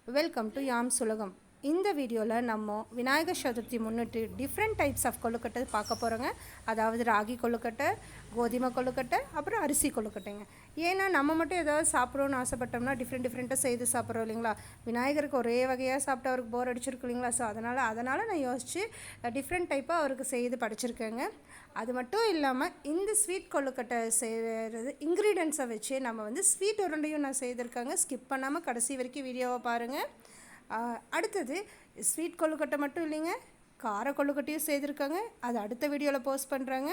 Welcome to yams உலகம். இந்த வீடியோவில் நம்ம விநாயகர் சதுர்த்தி முன்னிட்டு டிஃப்ரெண்ட் டைப்ஸ் ஆஃப் கொழுக்கட்டை பார்க்க போகிறோங்க. அதாவது ராகி கொழுக்கட்டை, கோதுமை கொழுக்கட்டை, அப்புறம் அரிசி கொழுக்கட்டைங்க. ஏன்னா நம்ம மட்டும் ஏதாவது சாப்பிட்றோன்னு ஆசைப்பட்டோம்னா டிஃப்ரெண்ட்டாக செய்து சாப்பிட்றோம் இல்லைங்களா. விநாயகருக்கு ஒரே வகையாக சாப்பிட்டு அவருக்கு போர் அடிச்சிருக்கு இல்லைங்களா. ஸோ அதனால் நான் யோசித்து டிஃப்ரெண்ட் டைப்பாக அவருக்கு செய்து படிச்சிருக்கேங்க. அது மட்டும் இல்லாமல் இந்த ஸ்வீட் கொழுக்கட்டை செய்கிறது இன்க்ரீடியன்ஸை வச்சு நம்ம வந்து ஸ்வீட் உருண்டையும் நான் செய்திருக்கேங்க. ஸ்கிப் பண்ணாமல் கடைசி வரைக்கும் வீடியோவை பாருங்கள். அடுத்தது ஸ்வீட் கொழுக்கட்டை மட்டும் இல்லைங்க, கார கொழுக்கட்டையும் செய்திருக்காங்க. அது அடுத்த வீடியோவில் போஸ்ட் பண்ணுறாங்க.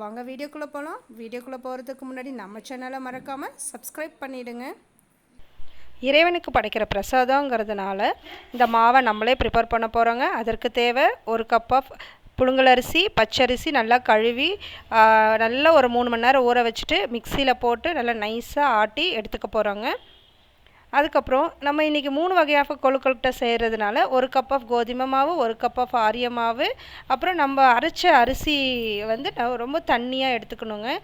வாங்க வீடியோக்குள்ளே போகலாம். வீடியோக்குள்ளே போகிறதுக்கு முன்னாடி நம்ம சேனலை மறக்காமல் சப்ஸ்கிரைப் பண்ணிவிடுங்க. இறைவனுக்கு படைக்கிற பிரசாதங்கிறதுனால இந்த மாவை நம்மளே ப்ரிப்பேர் பண்ண போகிறோங்க. அதற்கு தேவை 1 கப் ஆஃப் புழுங்கலரிசி, பச்சரிசி நல்லா கழுவி நல்லா ஒரு 3 மணி நேரம் ஊற வச்சுட்டு மிக்சியில் போட்டு நல்லா நைஸாக ஆட்டி எடுத்துக்க போகிறோங்க. அதுக்கப்புறம் நம்ம இன்றைக்கி 3 வகையாக கொழுக்கட்டை செய்கிறதுனால 1 கப் ஆஃப் கோதுமை மாவு, 1 கப் ஆஃப் ஆரிய மாவு, அப்புறம் நம்ம அரைச்ச அரிசி வந்து ரொம்ப தண்ணியாக எடுத்துக்கணுங்க.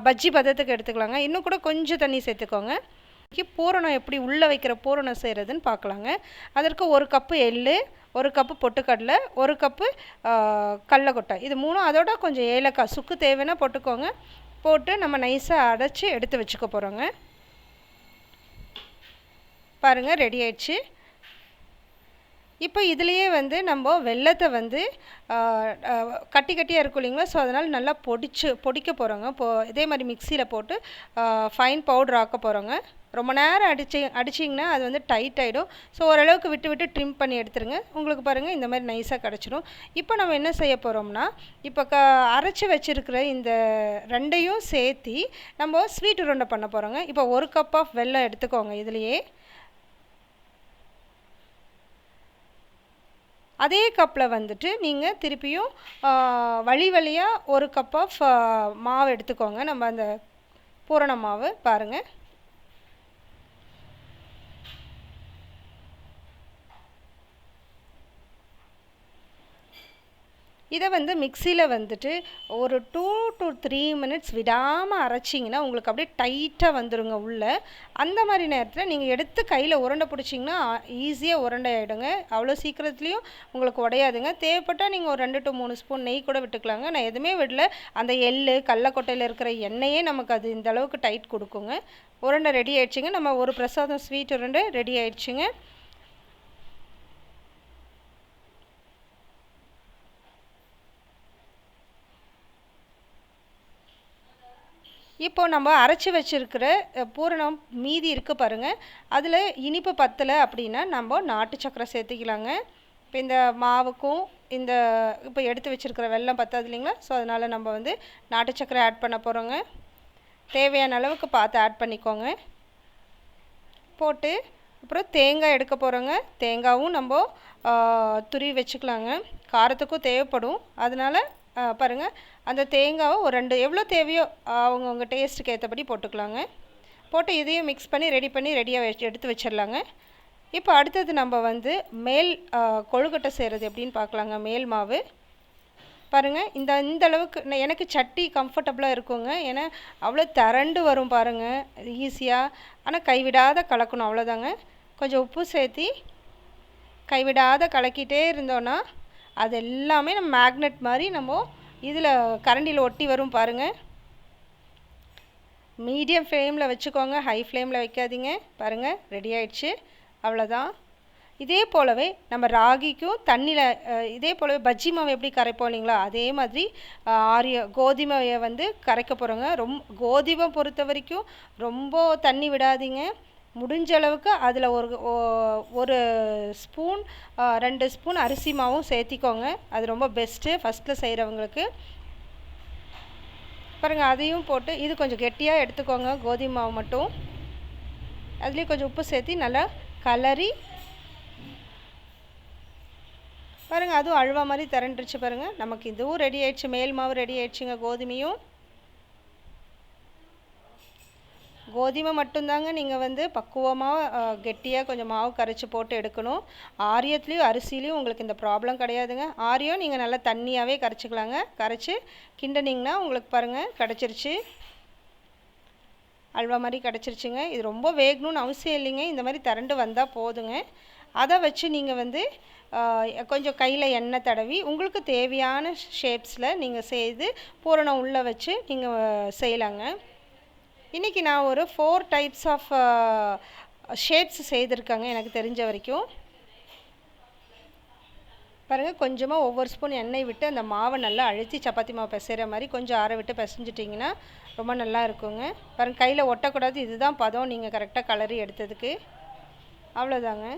பஜ்ஜி பதத்துக்கு எடுத்துக்கலாங்க. இன்னும் கூட கொஞ்சம் தண்ணி சேர்த்துக்கோங்க. பூரணம் எப்படி உள்ளே வைக்கிற பூரணம் செய்கிறதுன்னு பார்க்கலாங்க. அதற்கு 1 கப்பு எள்ளு, 1 கப்பு பொட்டுக்கடலை, 1 கப்பு கடலக்கொட்டை, இது 3. அதோட கொஞ்சம் ஏலக்காய் சுக்கு தேவைன்னா போட்டுக்கோங்க. போட்டு நம்ம நைஸாக அரைச்சி எடுத்து வச்சுக்க போகிறோங்க. பாருங்கள், ரெடி ஆயிடுச்சு. இப்போ இதுலேயே வந்து நம்ம வெல்லத்தை வந்து கட்டி கட்டியாக இருக்கும் இல்லைங்களா. ஸோ அதனால் நல்லா பொடிக்க போகிறோங்க. இதே மாதிரி மிக்சியில் போட்டு ஃபைன் பவுடர் ஆக்க போகிறோங்க. ரொம்ப நேரம் அடிச்சிங்கன்னா அது வந்து டைட் ஆகிடும். ஸோ ஓரளவுக்கு விட்டு விட்டு ட்ரிம் பண்ணி எடுத்துருங்க. உங்களுக்கு பாருங்கள் இந்த மாதிரி நைஸாக கிடச்சிடும். இப்போ நம்ம என்ன செய்ய போகிறோம்னா, இப்போ அரைச்சி வச்சுருக்கிற இந்த ரெண்டையும் சேர்த்தி நம்ம ஸ்வீட் உருண்டை பண்ண போகிறோங்க. இப்போ 1 கப் ஆஃப் வெல்லம் எடுத்துக்கோங்க. இதுலேயே அதே கப்பில் வந்துட்டு நீங்கள் திருப்பியும் வழியாக 1 கப் ஆஃப் மாவு எடுத்துக்கோங்க. நம்ம அந்த பூரண மாவு பாருங்கள். இதை வந்து மிக்சியில் வந்துட்டு ஒரு 2 to 3 மினிட்ஸ் விடாமல் அரைச்சிங்கன்னா உங்களுக்கு அப்படியே டைட்டாக வந்துடுங்க உள்ளே. அந்த மாதிரி நேரத்தில் நீங்கள் எடுத்து கையில் உருண்டை பிடிச்சிங்கன்னா ஈஸியாக உருண்டை ஆகிடுங்க. அவ்வளோ சீக்கிரத்துலேயும் உங்களுக்கு உடையாதுங்க. தேவைப்பட்டால் நீங்கள் ஒரு 2 to 3 ஸ்பூன் நெய் கூட விட்டுக்கலாங்க. நான் எதுவுமே விடல. அந்த எள்ளு கடலக்கொட்டையில் இருக்கிற எண்ணெயே நமக்கு அது இந்த அளவுக்கு டைட் கொடுக்குங்க. உருண்டை ரெடி ஆயிடுச்சுங்க. நம்ம ஒரு பிரசாதம் ஸ்வீட் உருண்டை ரெடி ஆயிடுச்சுங்க. இப்போது நம்ம அரைச்சி வச்சுருக்கிற பூரணம் மீதி இருக்குது பாருங்கள். அதில் இனிப்பு பத்தலை அப்படின்னா நம்ம நாட்டு சக்கரை சேர்த்துக்கலாங்க. இப்போ இந்த மாவுக்கும் இந்த இப்போ எடுத்து வச்சுருக்கிற வெல்லம் பத்தாது இல்லைங்களா. ஸோ அதனால் நம்ம வந்து நாட்டு சக்கரை ஆட் பண்ண போகிறோங்க. தேவையான அளவுக்கு பார்த்து ஆட் பண்ணிக்கோங்க. போட்டு அப்புறம் தேங்காய் எடுக்க போகிறோங்க. தேங்காயும் நம்ம துருவி வச்சுக்கலாங்க. காரத்துக்கும் தேவைப்படும். அதனால் பாருங்கள், அந்த தேங்காவை ஒரு 2 எவ்வளோ தேவையோ அவங்கவுங்க டேஸ்ட்டுக்கு ஏற்றபடி போட்டுக்கலாங்க. போட்டு இதையும் மிக்ஸ் பண்ணி ரெடியாக எடுத்து வச்சிடலாங்க. இப்போ அடுத்தது நம்ம வந்து மேல் கொழுக்கட்டை செய்கிறது எப்படின்னு பார்க்கலாங்க. மேல் மாவு பாருங்கள், இந்த அளவுக்கு எனக்கு சட்டி கம்ஃபர்டபுளாக இருக்குங்க. ஏன்னா அவ்வளோ திரண்டு வரும் பாருங்கள், ஈஸியாக. ஆனால் கைவிடாத கலக்கணும், அவ்வளோதாங்க. கொஞ்சம் உப்பு சேர்த்தி கைவிடாத கலக்கிட்டே இருந்தோன்னா அது எல்லாமே நம்ம மேக்னெட் மாதிரி நம்ம இதில் கரண்டியில் ஒட்டி வரும் பாருங்கள். மீடியம் ஃப்ளேமில் வச்சுக்கோங்க, ஹை ஃப்ளேமில் வைக்காதீங்க. பாருங்கள், ரெடி ஆயிடுச்சு. அவ்வளோதான். இதே போலவே நம்ம ராகிக்கும் தண்ணியில் இதே போலவே பஜ்ஜி மாவு எப்படி கரைப்போம் இல்லைங்களா, அதே மாதிரி கோதுமையை வந்து கரைக்க போகிறோங்க. கோதுமை பொறுத்த வரைக்கும் ரொம்ப தண்ணி விடாதீங்க. முடிஞ்ச அளவுக்கு அதில் ஒரு ஸ்பூன் 2 ஸ்பூன் அரிசி மாவும் சேர்த்திக்கோங்க. அது ரொம்ப பெஸ்ட்டு ஃபஸ்ட்டில் செய்கிறவங்களுக்கு. பாருங்கள், அதையும் போட்டு இது கொஞ்சம் கெட்டியாக எடுத்துக்கோங்க. கோதுமை மாவு மட்டும் அதுலேயும் கொஞ்சம் உப்பு சேர்த்தி நல்லா கலரி பாருங்கள். அதுவும் அழுவா மாதிரி திரண்டுருச்சு பாருங்கள். நமக்கு இதுவும் ரெடி ஆயிடுச்சு. மேல் மாவு ரெடி ஆயிடுச்சுங்க. கோதுமை மட்டும்தாங்க நீங்கள் வந்து பக்குவமாக கெட்டியாக கொஞ்சம் மாவு கரைச்சி போட்டு எடுக்கணும். ஆரியத்துலேயும் அரிசிலையும் உங்களுக்கு இந்த ப்ராப்ளம் கிடையாதுங்க. ஆரியம் நீங்கள் நல்லா தண்ணியாகவே கரைச்சிக்கலாங்க. கரைச்சி கிண்டனிங்கன்னா உங்களுக்கு பாருங்கள் கிடச்சிருச்சு. அல்வா மாதிரி கிடச்சிருச்சுங்க. இது ரொம்ப வேகணும்னு அவசியம் இல்லைங்க, இந்த மாதிரி திரண்டு வந்தால் போதுங்க. அதை வச்சு நீங்கள் வந்து கொஞ்சம் கையில் எண்ணெய் தடவி உங்களுக்கு தேவையான ஷேப்ஸில் நீங்கள் செய்து பூரணம் உள்ளே வச்சு நீங்கள் செய்யலாங்க. இன்றைக்கி நான் ஒரு 4 டைப்ஸ் ஆஃப் ஷேப்ஸ் செய்திருக்கேங்க எனக்கு தெரிஞ்ச வரைக்கும். பாருங்கள், கொஞ்சமாக ஒவ்வொரு ஸ்பூன் எண்ணெய் விட்டு அந்த மாவை நல்லா அழுத்தி சப்பாத்தி மாவு பிசைகிற மாதிரி கொஞ்சம் ஆற விட்டு பிசைஞ்சிட்டிங்கன்னா ரொம்ப நல்லா இருக்குங்க. பாருங்கள், கையில் ஒட்டக்கூடாது, இதுதான் பதம் நீங்கள் கரெக்டாக கலரி எடுத்ததுக்கு. அவ்வளோதாங்க.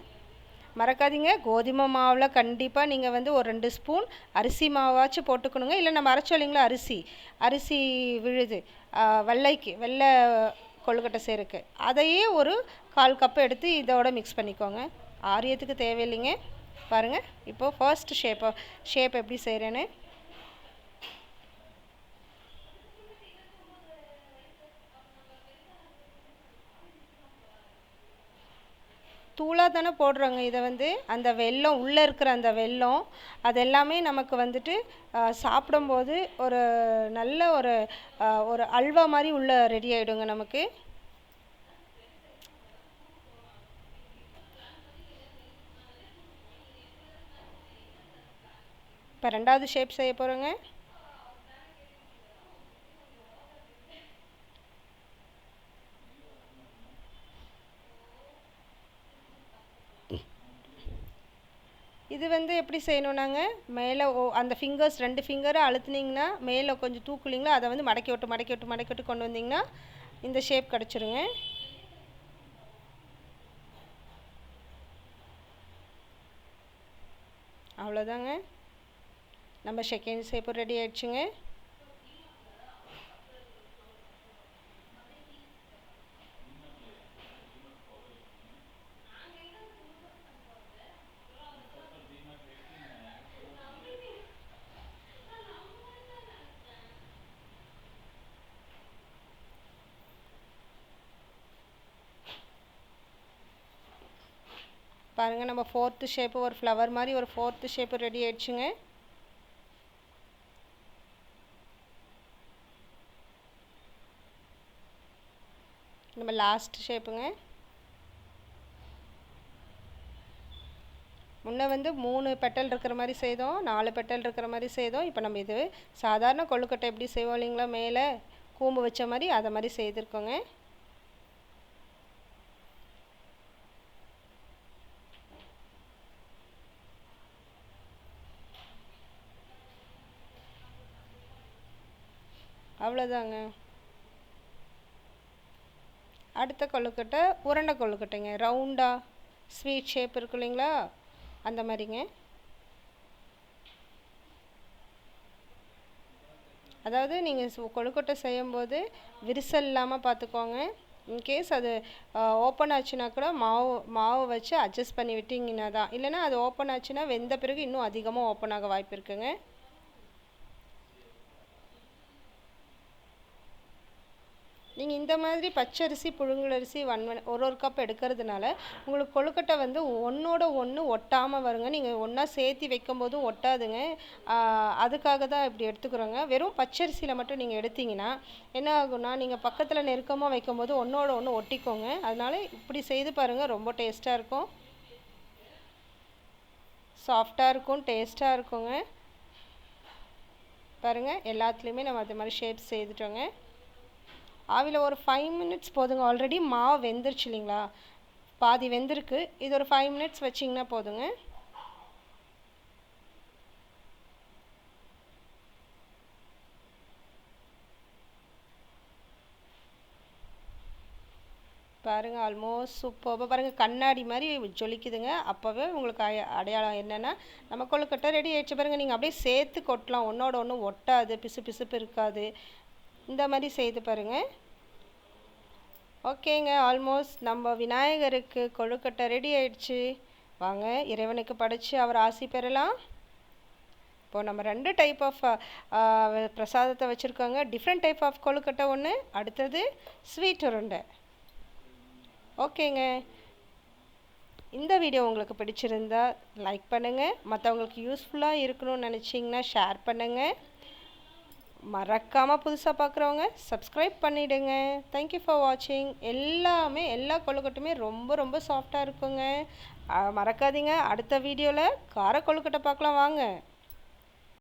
மறக்காதீங்க, கோதுமை மாவில் கண்டிப்பாக நீங்கள் வந்து ஒரு 2 ஸ்பூன் அரிசி மாவாச்சும் போட்டுக்கணுங்க. இல்லை நம்ம அரைச்சோம் இல்லைங்களா அரிசி விழுது வெள்ளை கொழுக்கட்டை செய்கிறதுக்கு, அதையே ஒரு 1/4 கப்பு எடுத்து இதோட மிக்ஸ் பண்ணிக்கோங்க. ஆரியத்துக்கு தேவையில்லைங்க. பாருங்கள், இப்போது ஃபர்ஸ்ட் ஷேப் எப்படி செய்கிறேன்னு. தூளாக தானே போடுறோங்க. இதை வந்து அந்த வெல்லம் உள்ளே இருக்கிற அந்த வெல்லம் அது எல்லாமே நமக்கு வந்துட்டு சாப்பிடும்போது ஒரு நல்ல ஒரு அல்வா மாதிரி உள்ளே ரெடி ஆகிடுங்க நமக்கு. இப்போ 2வது ஷேப் செய்ய போகிறோங்க. இது வந்து எப்படி செய்யணுன்னாங்க, மேலே அந்த ஃபிங்கர்ஸ் 2 ஃபிங்கரை அழுத்துனீங்கன்னா மேலே கொஞ்சம் தூக்குலிங்களா, அதை வந்து மடக்கி விட்டு கொண்டு வந்தீங்கன்னா இந்த ஷேப் கிடச்சிருங்க. அவ்வளோதாங்க, நம்ம செகண்ட் ஷேப்பு ரெடி ஆயிடுச்சுங்க. பாருங்கள், நம்ம 4th ஷேப்பு ஒரு ஃப்ளவர் மாதிரி ஒரு 4th ஷேப்பு ரெடி ஆயிடுச்சுங்க. நம்ம லாஸ்ட் ஷேப்புங்க. முன்னே வந்து 3 பெட்டல் இருக்கிற மாதிரி செய்தோம், 4 பெட்டல் இருக்கிற மாதிரி செய்தோம். இப்போ நம்ம இது சாதாரண கொழுக்கட்டை எப்படி செய்வோம் இல்லைங்களா, மேலே கூம்பு வச்ச மாதிரி அதை மாதிரி செய்திருக்கோங்க. அவ்வளோதாங்க. அடுத்த கொழுக்கட்டை உருண்டை கொழுக்கட்டைங்க. ரவுண்டாக ஸ்வீட் ஷேப் இருக்கு இல்லைங்களா, அந்த மாதிரிங்க. அதாவது நீங்கள் கொழுக்கட்டை செய்யும்போது விரிசல் இல்லாமல் பார்த்துக்கோங்க. இன்கேஸ் அது ஓப்பன் ஆச்சுன்னா கூட மாவு வச்சு அட்ஜஸ்ட் பண்ணி விட்டிங்கன்னா தான், இல்லைனா அது ஓப்பன் ஆச்சுன்னா வெந்த பிறகு இன்னும் அதிகமாக ஓப்பன் ஆக வாய்ப்பு இருக்குங்க. நீங்கள் இந்த மாதிரி பச்சரிசி புழுங்கலரிசி ஒரு கப் எடுக்கிறதுனால உங்களுக்கு கொழுக்கட்டை வந்து ஒன்றோட ஒன்று ஒட்டாமல் வருங்க. நீங்கள் ஒன்றா சேர்த்து வைக்கும் போதும் ஒட்டாதுங்க. அதுக்காக தான் இப்படி எடுத்துக்கிறோங்க. வெறும் பச்சரிசியில் மட்டும் நீங்கள் எடுத்தீங்கன்னா என்ன ஆகும்னா, நீங்கள் பக்கத்தில் நெருக்கமாக வைக்கும்போது ஒன்றோட ஒன்று ஒட்டிக்கோங்க. அதனால் இப்படி செய்து பாருங்கள், ரொம்ப டேஸ்ட்டாக இருக்கும், சாஃப்டாக இருக்கும், டேஸ்ட்டாக இருக்குங்க. பாருங்கள், எல்லாத்துலேயுமே நம்ம அது மாதிரி ஷேப் செய்துட்டோங்க. ஆவியில் ஒரு 5 மினிட்ஸ் போதுங்க. ஆல்ரெடி மாவு வெந்துருச்சு இல்லைங்களா, பாதி வெந்திருக்கு. இது ஒரு 5 மினிட்ஸ் வச்சிங்கன்னா போதுங்க. பாருங்கள், ஆல்மோஸ்ட் சூப்பராக பாருங்கள், கண்ணாடி மாதிரி ஜொலிக்குதுங்க. அப்போவே உங்களுக்கு அடையாளம் என்னென்னா நம்ம கொழுக்கட்டை ரெடி ஆகிடுச்சு. பாருங்கள், நீங்கள் அப்படியே சேர்த்து கொட்டலாம், ஒன்றோட ஒன்று ஒட்டாது, பிசுப்பு இருக்காது. இந்த மாதிரி செய்து பாருங்கள். ஓகேங்க, ஆல்மோஸ்ட் நம்ம விநாயகருக்கு கொழுக்கட்டை ரெடி ஆயிடுச்சு. வாங்க இறைவனுக்கு படைச்சு அவர் ஆசி பெறலாம். இப்போது நம்ம 2 டைப் ஆஃப் பிரசாதத்தை வச்சுருக்கோங்க. டிஃப்ரெண்ட் டைப் ஆஃப் கொழுக்கட்டை ஒன்று, அடுத்தது ஸ்வீட் உருண்டை. ஓகேங்க, இந்த வீடியோ உங்களுக்கு பிடிச்சிருந்தா லைக் பண்ணுங்கள், மற்றவங்களுக்கு யூஸ்ஃபுல்லாக இருக்கணும்னு நினச்சிங்கன்னா ஷேர் பண்ணுங்கள். மறக்காமல் புதுசாக பார்க்குறவங்க சப்ஸ்கிரைப் பண்ணிவிடுங்க. தேங்க்யூ ஃபார் வாட்சிங். எல்லா கொழுக்கட்டுமே ரொம்ப ரொம்ப சாஃப்டாக இருக்குங்க. மறக்காதீங்க, அடுத்த வீடியோவில் கார கொழுக்கட்டை பார்க்கலாம் வாங்க.